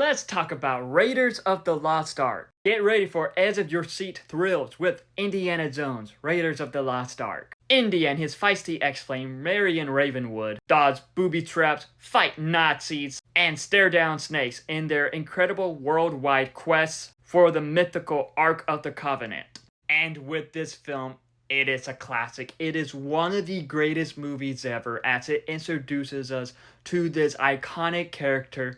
let's talk about Raiders of the Lost Ark. Get ready for edge of your seat thrills with Indiana Jones, Raiders of the Lost Ark. Indy and his feisty ex-flame Marion Ravenwood dodge booby traps, fight Nazis, and stare down snakes in their incredible worldwide quests for the mythical Ark of the Covenant. And with this film, it is a classic. It is one of the greatest movies ever as it introduces us to this iconic character,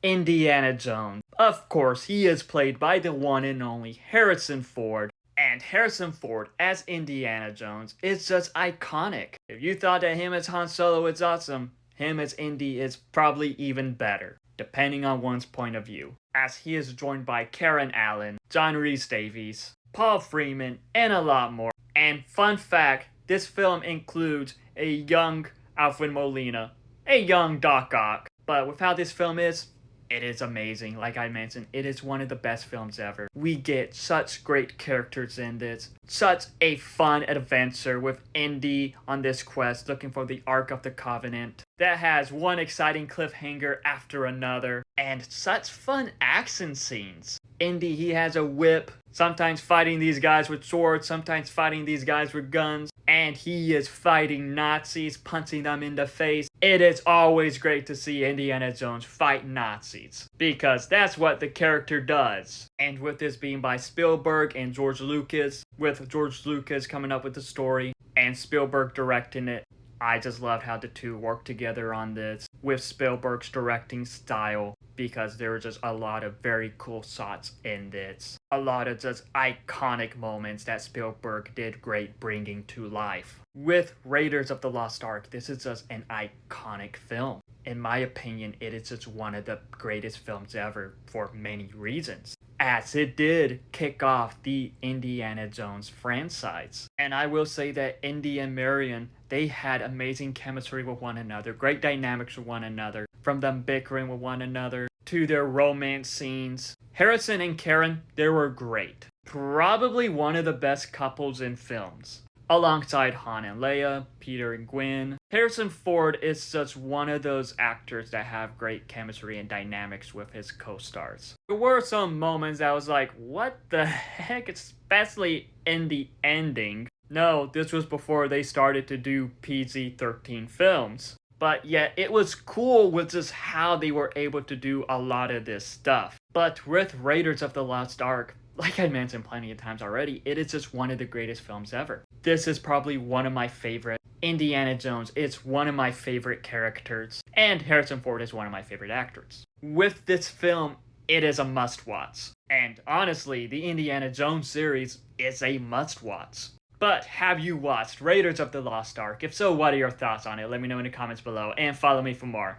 Indiana Jones. Of course, he is played by the one and only Harrison Ford. And Harrison Ford as Indiana Jones is just iconic. If you thought that him as Han Solo is awesome, him as Indy is probably even better, depending on one's point of view, as he is joined by Karen Allen, John Rhys-Davies, Paul Freeman, and a lot more. And fun fact, this film includes a young Alfred Molina, a young Doc Ock. But with how this film is, it is amazing. Like I mentioned, it is one of the best films ever. We get such great characters in this. Such a fun adventure with Indy on this quest looking for the Ark of the Covenant. That has one exciting cliffhanger after another. And such fun action scenes. Indy, he has a whip. Sometimes fighting these guys with swords. Sometimes fighting these guys with guns. And he is fighting Nazis, punching them in the face. It is always great to see Indiana Jones fight Nazis, because that's what the character does. And with this being by Spielberg and George Lucas, with George Lucas coming up with the story and Spielberg directing it, I just loved how the two worked together on this with Spielberg's directing style, because there were just a lot of very cool shots in this. A lot of just iconic moments that Spielberg did great bringing to life. With Raiders of the Lost Ark, this is just an iconic film. In my opinion, it is just one of the greatest films ever for many reasons, as it did kick off the Indiana Jones franchise. And I will say that Indy and Marion, they had amazing chemistry with one another, great dynamics with one another, from them bickering with one another to their romance scenes. Harrison and Karen, they were great. Probably one of the best couples in films. Alongside Han and Leia, Peter and Gwen, Harrison Ford is just one of those actors that have great chemistry and dynamics with his co-stars. There were some moments I was like, what the heck, especially in the ending. No, this was before they started to do PG-13 films. But yet, it was cool with just how they were able to do a lot of this stuff. But with Raiders of the Lost Ark, like I mentioned plenty of times already, it is just one of the greatest films ever. This is probably one of my favorite. Indiana Jones is one of my favorite characters, and Harrison Ford is one of my favorite actors. With this film, it is a must-watch. And honestly, the Indiana Jones series is a must-watch. But have you watched Raiders of the Lost Ark? If so, what are your thoughts on it? Let me know in the comments below, and follow me for more.